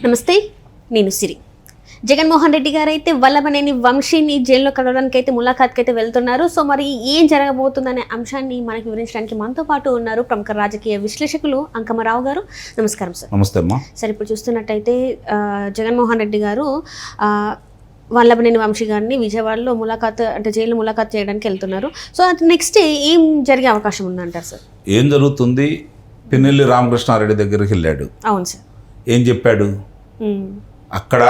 నమస్తే, నేను సిరి. జగన్మోహన్ రెడ్డి గారు అయితే వల్లభనేని వంశీని జైల్లో కలవడానికి అయితే ములాఖాత్కి అయితే వెళ్తున్నారు. సో మరి ఏం జరగబోతుందనే అంశాన్ని మనకి వివరించడానికి మనతో పాటు ఉన్నారు ప్రముఖ రాజకీయ విశ్లేషకులు అంకమరావు గారు. నమస్కారం సార్. నమస్తే అమ్మా. సార్, ఇప్పుడు చూస్తున్నట్టయితే జగన్మోహన్ రెడ్డి గారు వల్లభనేని వంశీ గారిని విజయవాడలో ములాఖాత్ అంటే జైలు ములాఖాత్ చేయడానికి వెళ్తున్నారు. సో అది నెక్స్ట్ ఏం జరిగే అవకాశం ఉందంటారు సార్? ఏం జరుగుతుంది? పిన్నెల్లి రామకృష్ణారెడ్డి దగ్గరికి వెళ్ళాడు. అవును సార్. ఏం చెప్పాడు? అక్కడ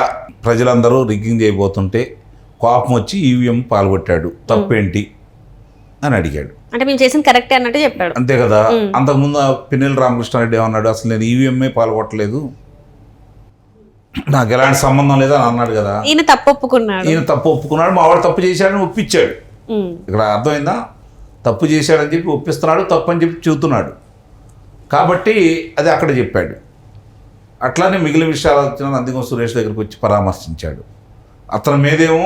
ప్రజలందరూ రిగ్గింగ్ చేయబోతుంటే కోపం వచ్చి ఈవీఎం పాల్గొట్టాడు, తప్పేంటి అని అడిగాడు. అంటే మేము చేసింది కరెక్టే అన్నట్టు చెప్పాడు. అంతే కదా. అంతకుముందు పిన్నెల్లి రామకృష్ణారెడ్డి ఏమన్నాడు? అసలు నేను ఈవీఎంఏ పాల్గొట్టలేదు, నాకు ఎలాంటి సంబంధం లేదు అని అన్నాడు కదా. ఈయన తప్పు ఒప్పుకున్నాడు. మా వాడు తప్పు చేశాడని ఒప్పించాడు. ఇక్కడ అర్థమైందా? తప్పు చేశాడని చెప్పి ఒప్పిస్తున్నాడు, తప్పు అని చెప్పి చెబుతున్నాడు. కాబట్టి అది అక్కడ చెప్పాడు. అట్లానే మిగిలిన విషయాలు వచ్చిన నందిగం సురేష్ దగ్గరికి వచ్చి పరామర్శించాడు. అతని మీదేమో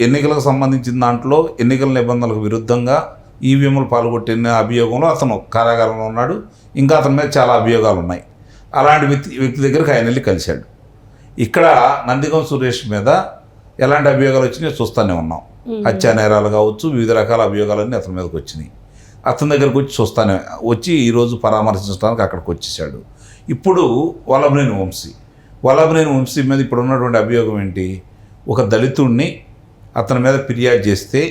ఎన్నికలకు సంబంధించిన దాంట్లో ఎన్నికల నిబంధనలకు విరుద్ధంగా ఈవీఎంలు పాల్గొట్టిన అభియోగంలో అతను కారాగారంలో ఉన్నాడు. ఇంకా అతని మీద చాలా అభియోగాలు ఉన్నాయి. అలాంటి వ్యక్తి దగ్గరికి ఆయన వెళ్ళి కలిశాడు. ఇక్కడ నందిగం సురేష్ మీద ఎలాంటి అభియోగాలు వచ్చినాయో చూస్తూనే ఉన్నాం. హత్యా నేరాలు కావచ్చు, వివిధ రకాల అభియోగాలన్నీ అతని మీదకి వచ్చినాయి. అతని దగ్గరకు వచ్చి ఈరోజు పరామర్శించడానికి అక్కడికి వచ్చేసాడు. ఇప్పుడు వల్లభనేని వంశీ మీద ఇప్పుడు ఉన్నటువంటి అభియోగం ఏంటి? ఒక దళితుడిని అతని మీద ఫిర్యాదు చేస్తే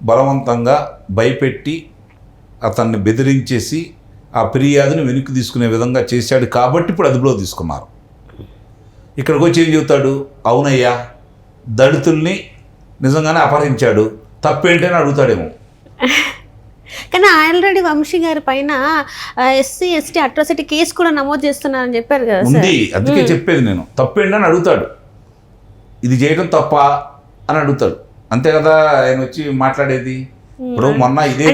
బలవంతంగా భయపెట్టి అతన్ని బెదిరించేసి ఆ ఫిర్యాదుని వెనక్కి తీసుకునే విధంగా చేశాడు. కాబట్టి ఇప్పుడు అదుపులో తీసుకున్నారు. ఇక్కడికి వచ్చి ఏం చెబుతాడు? అవునయ్యా, దళితుల్ని నిజంగానే అపహరించాడు, తప్పేంటని అడుగుతాడేమో. కానీ ఆల్రెడీ వంశీ గారి పైన ఎస్సీ ఎస్టీ అట్రాసిటీ కేసు కూడా నమోదు చేస్తున్నారని చెప్పారు కదా. ఉంది, అందుకే చెప్పేది నేను. తప్పేంటని అడుగుతాడు. ఇది చేయడం తప్ప అని అడుగుతాడు. అంతే కదా ఆయన వచ్చి మాట్లాడేది. ఇప్పుడు మొన్న ఇదే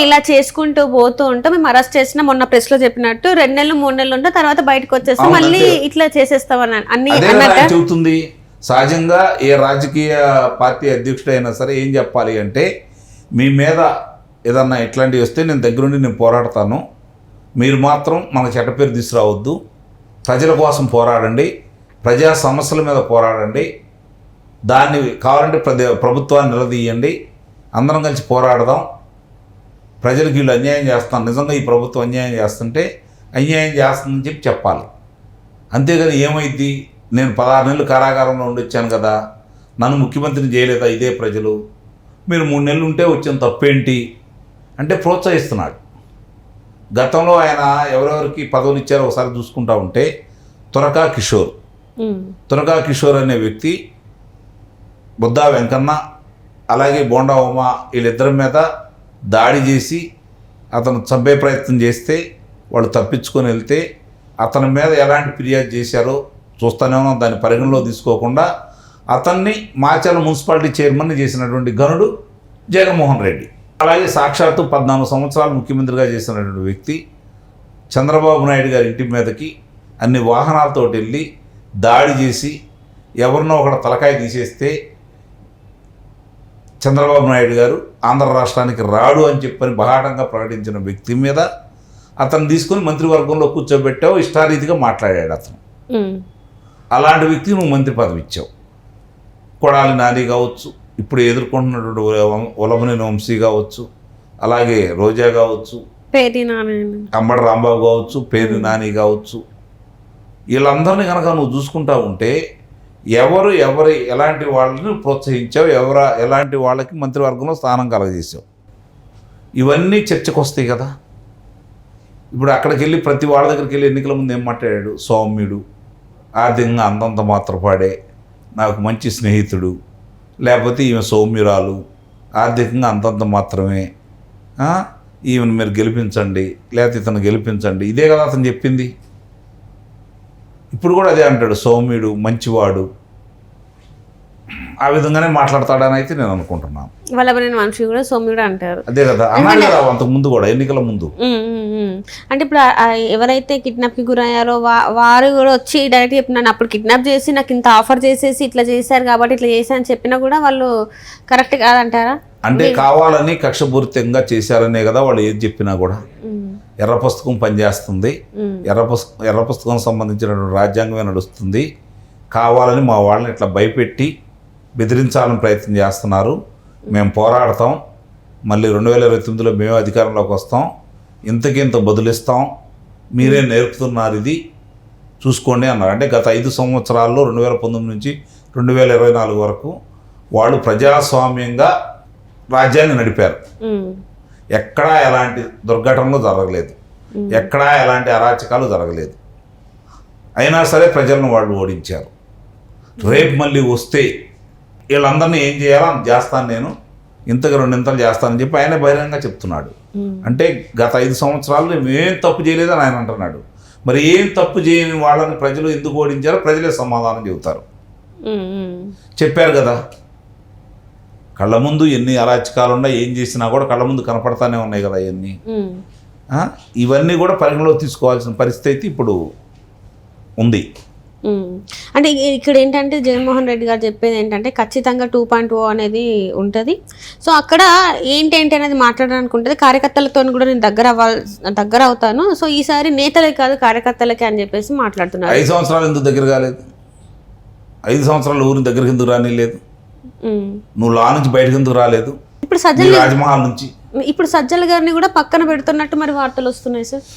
ఇలా చేసుకుంటూ పోతూ ఉంటాం, మేము అరెస్ట్ చేసిన మొన్న ప్రెస్ లో చెప్పినట్టు 2 నెలలు 3 నెలలు ఉంటే తర్వాత బయటకు వచ్చేస్తాం, మళ్ళీ ఇట్లా చేసేస్తామని అన్ని చెబుతుంది. సహజంగా ఏ రాజకీయ పార్టీ అధ్యక్షుడైనా సరే ఏం చెప్పాలి అంటే, మీ మీద ఏదన్నా ఇట్లాంటివి వస్తే నేను దగ్గరుండి నేను పోరాడతాను, మీరు మాత్రం మన చెడ్డ పేరు తీసుకురావద్దు, ప్రజల కోసం పోరాడండి, ప్రజా సమస్యల మీద పోరాడండి, దాన్ని కావాలంటే ప్రభుత్వాన్ని నిలదీయండి, అందరం కలిసి పోరాడదాం, ప్రజలకు వీళ్ళు అన్యాయం చేస్తాను, నిజంగా ఈ ప్రభుత్వం అన్యాయం చేస్తుంటే అన్యాయం చేస్తుందని చెప్పి చెప్పాలి. అంతేగాని ఏమైద్ది, నేను 16 నెలలు కారాగారంలో ఉండొచ్చాను కదా, నన్ను ముఖ్యమంత్రిని చేయలేదా ఇదే ప్రజలు, మీరు 3 నెలలు ఉంటే వచ్చిన తప్పేంటి అంటే ప్రోత్సహిస్తున్నాడు. గతంలో ఆయన ఎవరెవరికి పదవులు ఇచ్చారో ఒకసారి చూసుకుంటా ఉంటే తురకా కిషోర్ అనే వ్యక్తి, బుద్దా వెంకన్న, అలాగే బోండా ఉమ, వీళ్ళిద్దరి మీద దాడి చేసి అతను చంపే ప్రయత్నం చేస్తే వాళ్ళు తప్పించుకొని వెళ్తే అతని మీద ఎలాంటి ఫిర్యాదు చేశారో చూస్తూనే ఉన్నాం. దాన్ని పరిగణలో తీసుకోకుండా అతన్ని మాచర్ల మున్సిపాలిటీ చైర్మన్ చేసినటువంటి ఘనుడు జగన్మోహన్ రెడ్డి. అలాగే సాక్షాత్తు 14 సంవత్సరాలు ముఖ్యమంత్రిగా చేసినటువంటి వ్యక్తి చంద్రబాబు నాయుడు గారి ఇంటి మీదకి అన్ని వాహనాలతో వెళ్ళి దాడి చేసి ఎవరినో ఒకటి తలకాయ తీసేస్తే చంద్రబాబు నాయుడు గారు ఆంధ్ర రాష్ట్రానికి రాడు అని చెప్పని బహాటంగా ప్రకటించిన వ్యక్తి మీద అతను తీసుకొని మంత్రివర్గంలో కూర్చోబెట్టావు, ఇష్టారీతిగా మాట్లాడాడు అతను. అలాంటి వ్యక్తికి నువ్వు మంత్రి పదవి ఇచ్చావు. కొడాలి నాని కావచ్చు, ఇప్పుడు ఎదుర్కొంటున్నటువంటి వల్లభనేని వంశీ కావచ్చు, అలాగే రోజా కావచ్చు, అంబడి రాంబాబు కావచ్చు, పేరు నాని కావచ్చు, వీళ్ళందరినీ కనుక నువ్వు చూసుకుంటా ఉంటే ఎవరు ఎలాంటి వాళ్ళని ప్రోత్సహించావు, ఎలాంటి వాళ్ళకి మంత్రివర్గంలో స్థానం కలగజేసావు, ఇవన్నీ చర్చకు వస్తాయి కదా. ఇప్పుడు అక్కడికి వెళ్ళి ప్రతి వాళ్ళ దగ్గరికి వెళ్ళి ఎన్నికల ముందు ఏం మాట్లాడాడు? సౌమ్యుడు, ఆర్థికంగా అంతంత మాత్రపాడే, నాకు మంచి స్నేహితుడు, లేకపోతే ఈమె సౌమ్యురాలు, ఆర్థికంగా అంతంత మాత్రమే, ఈమెను మీరు గెలిపించండి, లేకపోతే ఇతను గెలిపించండి, ఇదే కదా అతను చెప్పింది. ఇప్పుడు కూడా అదే అంటాడు, సౌమ్యుడు, మంచివాడు, ఆ విధంగానే మాట్లాడతాడని అయితే నేను అనుకుంటున్నాను. వల్లభనేని వంశీ కూడా సౌమ్యుడు అంటారు. అదే కదా అన్నాడు కదా అంతకు ముందు కూడా, ఎన్నికల ముందు. అంటే ఇప్పుడు ఎవరైతే కిడ్నాప్కి గురయ్యారో వారు కూడా వచ్చి డైరెక్ట్ చెప్పినాను, అప్పుడు కిడ్నాప్ చేసి నాకు ఇంత ఆఫర్ చేసేసి ఇట్లా చేశారు కాబట్టి ఇట్లా చేశారని చెప్పినా కూడా వాళ్ళు కరెక్ట్ కాదంటారా? అంటే కావాలని కక్షపూరితంగా చేశారనే కదా వాళ్ళు ఏది చెప్పినా కూడా. ఎర్ర పుస్తకం పనిచేస్తుంది, ఎర్ర పుస్తకం సంబంధించినటువంటి రాజ్యాంగమే నడుస్తుంది, కావాలని మా వాళ్ళని ఇట్లా భయపెట్టి బెదిరించాలని ప్రయత్నం చేస్తున్నారు, మేము పోరాడతాం, మళ్ళీ 2029లో మేము అధికారంలోకి వస్తాం, ఇంతకింత బదులిస్తాం, మీరే నేర్పుతున్నారు ఇది చూసుకోండి అన్నారు. అంటే గత 5 సంవత్సరాల్లో 2019 నుంచి 2024 వరకు వాళ్ళు ప్రజాస్వామ్యంగా రాజ్యాన్ని నడిపారు. ఎక్కడా ఎలాంటి దుర్ఘటనలు జరగలేదు, ఎక్కడా ఎలాంటి అరాచకాలు జరగలేదు. అయినా సరే ప్రజలను వాళ్ళు ఓడించారు. రేపు మళ్ళీ వస్తే వీళ్ళందరినీ ఏం చేయాలో అంత చేస్తాను నేను, ఇంతకు 2 ఇంతలు చేస్తానని చెప్పి ఆయన బహిరంగంగా చెప్తున్నాడు. అంటే గత 5 సంవత్సరాలు మేమేం తప్పు చేయలేదని ఆయన అంటున్నాడు. మరి ఏం తప్పు చేయని వాళ్ళని ప్రజలు ఎందుకు ఓడించారో ప్రజలే సమాధానం చెబుతారు. చెప్పారు కదా, కళ్ళ ముందు ఎన్ని అరాచకాలు ఉన్నాయి, ఏం చేసినా కూడా కళ్ళ ముందు కనపడతానే ఉన్నాయి కదా ఇవన్నీ. ఇవన్నీ కూడా పరిగణలో తీసుకోవాల్సిన పరిస్థితి ఇప్పుడు ఉంది. అంటే ఇక్కడ ఏంటంటే జగన్మోహన్ రెడ్డి గారు చెప్పేది ఏంటంటే ఖచ్చితంగా 2.0 అనేది ఉంటుంది. సో అక్కడ ఏంటి అనేది మాట్లాడడానికి ఉంటుంది. కార్యకర్తలతో కూడా నేను దగ్గర అవుతాను, సో ఈసారి నేతలే కాదు కార్యకర్తలకే అని చెప్పేసి మాట్లాడుతున్నారు. 5 సంవత్సరాలు ఎందుకు దగ్గర కాలేదు? 5 సంవత్సరాలు ఊరిని దగ్గరికి ఎందుకు రానిలేదు? నువ్వు లా నుంచి బయటకు ఎందుకు రాలేదు? ఇప్పుడు సజ్జల రాజమహల్ నుంచి ఇప్పుడు సజ్జల గారిని కూడా పక్కన పెడుతున్నట్టు మరి వార్తలు వస్తున్నాయి సార్.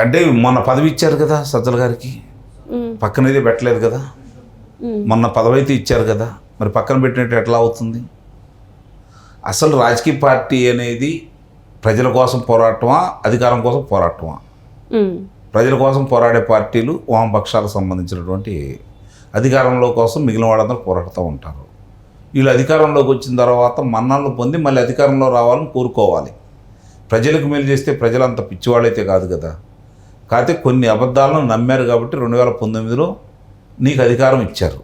అంటే మొన్న పదవి ఇచ్చారు కదా సజ్జల గారికి, పక్కనైతే పెట్టలేదు కదా. మొన్న పదవి అయితే ఇచ్చారు కదా, మరి పక్కన పెట్టినట్టు ఎట్లా అవుతుంది? అసలు రాజకీయ పార్టీ అనేది ప్రజల కోసం పోరాటమా, అధికారం కోసం పోరాటమా? ప్రజల కోసం పోరాడే పార్టీలు వామపక్షాలకు సంబంధించినటువంటి అధికారంలో కోసం మిగిలిన వాళ్ళందరూ పోరాడుతూ ఉంటారు. వీళ్ళు అధికారంలోకి వచ్చిన తర్వాత మన్ననలు పొంది మళ్ళీ అధికారంలో రావాలని కోరుకోవాలి. ప్రజలకు మేలు చేస్తే ప్రజలంత పిచ్చివాళ్ళైతే కాదు కదా. కాకపోతే కొన్ని అబద్ధాలను నమ్మారు కాబట్టి 2019లో నీకు అధికారం ఇచ్చారు,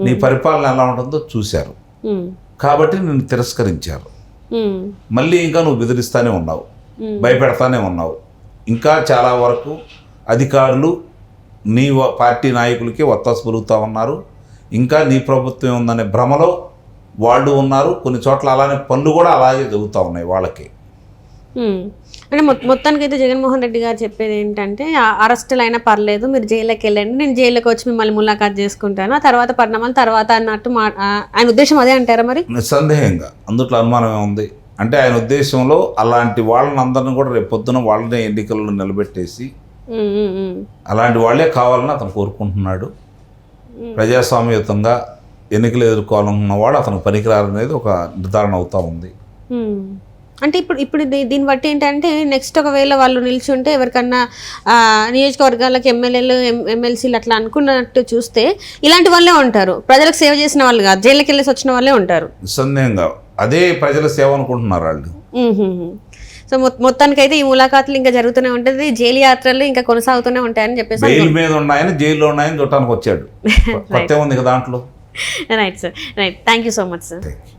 నీ పరిపాలన ఎలా ఉంటుందో చూశారు కాబట్టి నిన్ను తిరస్కరించారు. మళ్ళీ ఇంకా నువ్వు బెదిరిస్తానే ఉన్నావు, భయపెడతానే ఉన్నావు. ఇంకా చాలా వరకు అధికారులు నీ పార్టీ నాయకులకి ఒత్తాసు పలుకుతూ ఉన్నారు. ఇంకా నీ ప్రభుత్వం ఉందనే భ్రమలో వాళ్ళు ఉన్నారు. కొన్ని చోట్ల అలానే పనులు కూడా అలాగే జరుగుతూ ఉన్నాయి వాళ్ళకి. అంటే మొత్తానికైతే జగన్మోహన్ రెడ్డి గారు చెప్పేది ఏంటంటే అరెస్టులు అయినా పర్లేదు, మీరు జైల్లోకి వెళ్ళండి, నేను జైల్లోకి వచ్చి మిమ్మల్ని ములాఖాత్ చేసుకుంటాను, ఆ తర్వాత పరిణామాలు తర్వాత అన్నట్టు ఆయన ఉద్దేశం అదే అంటారా? మరి నిస్సందేహంగా అందుట్లో అనుమానమే ఉంది. అంటే ఆయన ఉద్దేశంలో అలాంటి వాళ్ళని అందరిని కూడా రేపు పొద్దున వాళ్ళనే ఎన్నికల్లో నిలబెట్టేసి అలాంటి వాళ్ళే కావాలని అతను కోరుకుంటున్నాడు. ప్రజాస్వామ్యయుతంగా ఎన్నికలు ఎదుర్కోవాలనుకున్న వాడు అతను పనికిరారనేది ఒక నిర్ధారణ అవుతూ ఉంది. అంటే ఇప్పుడు దీన్ని బట్టి ఏంటంటే నెక్స్ట్ ఒకవేళ వాళ్ళు నిల్చుంటే ఎవరికన్నా నియోజకవర్గాలకు ఎమ్మెల్యేలు ఎమ్మెల్సీలు అట్లా అనుకున్నట్టు చూస్తే ఇలాంటి వాళ్ళే ఉంటారు, ప్రజలకు సేవ చేసిన వాళ్ళు కాదు, జైలుకి వెళ్ళేసి వచ్చిన వాళ్ళే ఉంటారు. నిస్సందేహంగా అదే ప్రజల సేవ అనుకుంటున్నారు వాళ్ళు. సో మొత్తానికైతే ఈ ములాఖాతులు ఇంకా జరుగుతూనే ఉంటుంది, జైలు యాత్రలు ఇంకా కొనసాగుతూనే ఉంటాయని చెప్పేసి. జైలు మీద ఉన్నాయని జైల్లో ఉన్నాయని చూడటానికి వచ్చాడు, కొత్త ఉంది కదా దాంట్లో. Right sir, right. Thank you so much sir.